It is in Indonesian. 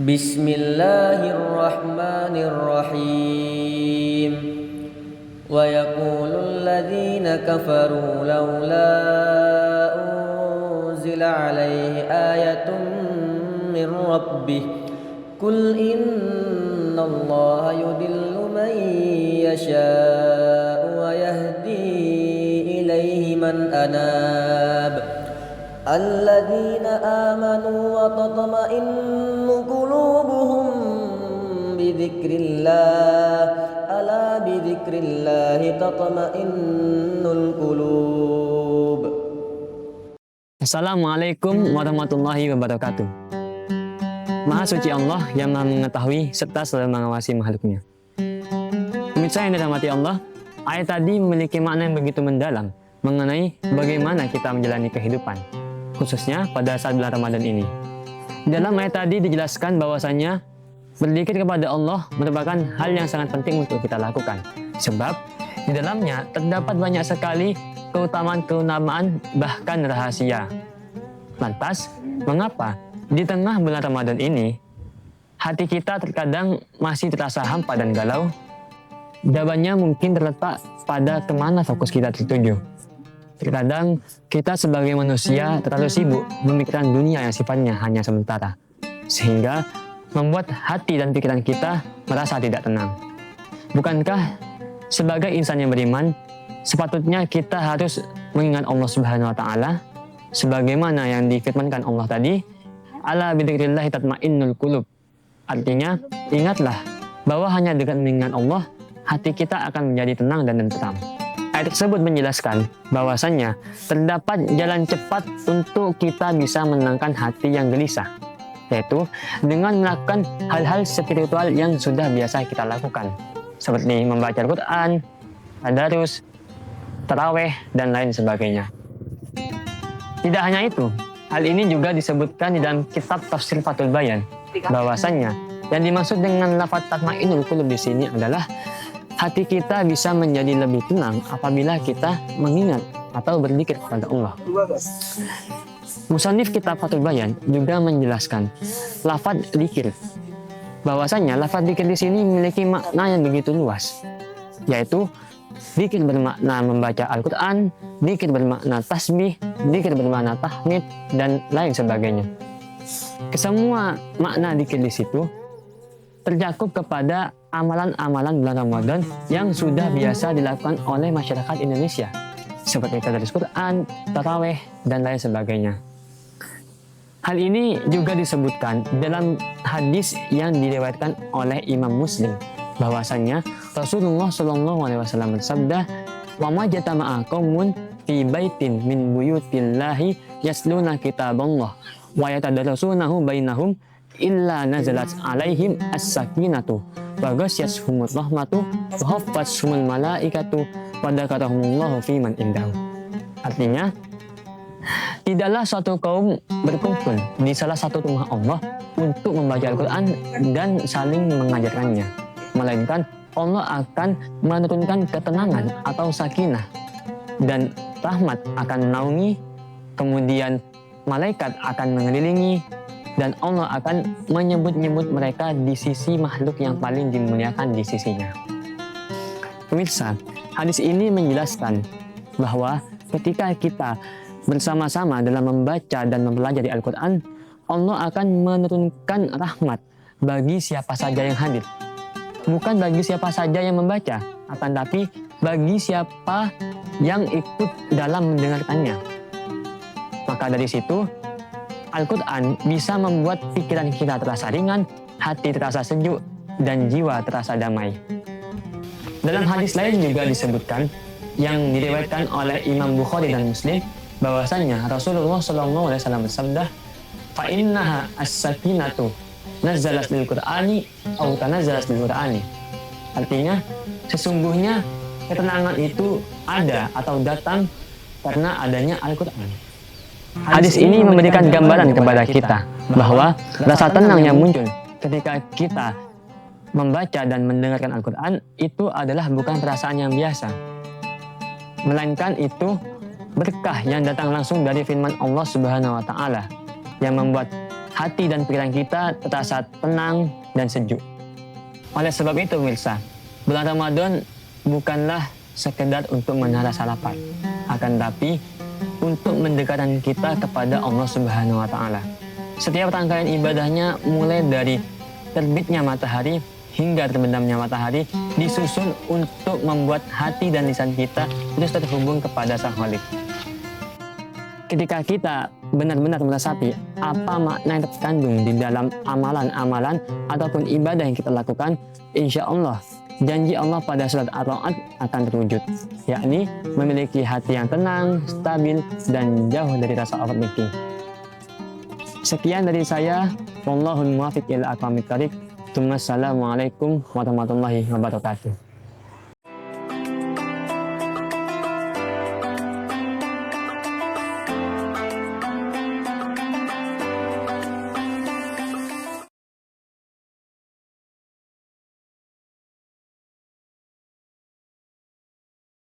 Bismillahirrahmanirrahim. Wa yaqulul ladzina kafaru laula unzila alaihi ayatun min rabbih. Qul innallaha yudillu man yasha'u wa yahdi ilaihi man anab. Alladzina amanu wa tatma'innu qulubuhum bidzikrillah, ala bidzikrillah tatma'innul qulub. Assalamualaikum warahmatullahi wabarakatuh. Maha suci Allah yang Maha mengetahui serta selalu mengawasi makhluknya. Pemirsa yang dirahmati Allah, ayat tadi memiliki makna yang begitu mendalam mengenai bagaimana kita menjalani kehidupan, khususnya pada saat bulan Ramadan ini. Dalam ayat tadi dijelaskan bahwasanya berzikir kepada Allah merupakan hal yang sangat penting untuk kita lakukan. Sebab di dalamnya terdapat banyak sekali keutamaan-keutamaan bahkan rahasia. Lantas, mengapa di tengah bulan Ramadan ini hati kita terkadang masih terasa hampa dan galau? Jawabannya mungkin terletak pada kemana fokus kita tertuju. Terkadang kita sebagai manusia terlalu sibuk memikirkan dunia yang sifatnya hanya sementara, sehingga membuat hati dan pikiran kita merasa tidak tenang. Bukankah sebagai insan yang beriman, sepatutnya kita harus mengingat Allah Subhanahu wa Ta'ala, sebagaimana yang difirmankan Allah tadi, ala bidzikrillah tatmainnul qulub. Artinya, ingatlah bahwa hanya dengan mengingat Allah, hati kita akan menjadi tenang dan tentram. Ayat tersebut menjelaskan bahwasannya terdapat jalan cepat untuk kita bisa menenangkan hati yang gelisah, yaitu dengan melakukan hal-hal spiritual yang sudah biasa kita lakukan, seperti membaca Al-Quran, tadarus, taraweh, dan lain sebagainya. Tidak hanya itu, hal ini juga disebutkan di dalam kitab Tafsir Fathul Bayan, bahwasannya yang dimaksud dengan lafaz tatmainnul qulub di sini adalah hati kita bisa menjadi lebih tenang apabila kita mengingat atau berzikir kepada Allah. Musannif kitab Fathul Bayan juga menjelaskan lafaz zikir, bahwasanya lafaz zikir di sini memiliki makna yang begitu luas, yaitu zikir bermakna membaca Al-Quran, zikir bermakna tasbih, zikir bermakna tahmid, dan lain sebagainya. Kesemua makna zikir di situ tercakup kepada amalan-amalan bulan Ramadan yang sudah biasa dilakukan oleh masyarakat Indonesia, seperti tadarus Quran, taraweh, dan lain sebagainya. Hal ini juga disebutkan dalam hadis yang diriwayatkan oleh Imam Muslim, bahwasanya Rasulullah SAW bersabda, "Wa ma jatama'a qaumun fi baitin min buyutillahi yasluna kitaballah wa yatadarasunahu bainahum illa nazalat alaihim as-sakinatu wa ghasyiyatuhumur rahmatu wa hafathumul malaikatu wa dzakarahumullahu fi man indahu." Artinya, tidaklah suatu kaum berkumpul di salah satu rumah Allah untuk membaca Al-Quran dan saling mengajarkannya, melainkan Allah akan menurunkan ketenangan atau sakinah dan rahmat akan menaungi, kemudian malaikat akan mengelilingi, dan Allah akan menyebut-nyebut mereka di sisi makhluk yang paling dimuliakan di sisinya. Pemirsa, hadis ini menjelaskan bahwa ketika kita bersama-sama dalam membaca dan mempelajari Al-Quran, Allah akan menurunkan rahmat bagi siapa saja yang hadir. Bukan bagi siapa saja yang membaca, akan tapi bagi siapa yang ikut dalam mendengarkannya. Maka dari situ, Al-Quran bisa membuat pikiran kita terasa ringan, hati terasa sejuk, dan jiwa terasa damai. Dalam hadis lain juga disebutkan, yang diriwayatkan oleh Imam Bukhari dan Muslim, bahwasanya Rasulullah SAW bersabda, "Fa innaha as-sakinatu nazalat lil Qur'ani atau tanazzalat lil Qur'ani." Artinya, sesungguhnya ketenangan itu ada atau datang karena adanya Al-Quran. Hadis ini memberikan gambaran kepada kita bahwa rasa tenang yang muncul ketika kita membaca dan mendengarkan Al-Quran itu adalah bukan perasaan yang biasa, melainkan itu berkah yang datang langsung dari firman Allah Subhanahu wa Ta'ala yang membuat hati dan pikiran kita terasa tenang dan sejuk. Oleh sebab itu pemirsa, bulan Ramadan bukanlah sekedar untuk menahan rasa lapar, akan tapi untuk mendekatkan kita kepada Allah Subhanahu wa Ta'ala. Setiap rangkaian ibadahnya, mulai dari terbitnya matahari hingga terbenamnya matahari, disusun untuk membuat hati dan lisan kita terus terhubung kepada Sang Khalik. Ketika kita benar-benar meresapi apa makna yang terkandung di dalam amalan-amalan ataupun ibadah yang kita lakukan, insya Allah janji Allah pada surat Ar-Ra'd akan terwujud, yakni memiliki hati yang tenang, stabil, dan jauh dari rasa overthinking. Sekian dari saya. Wallahul muwaffiq ila aqwamit thoriq. Assalamualaikum warahmatullahi wabarakatuh.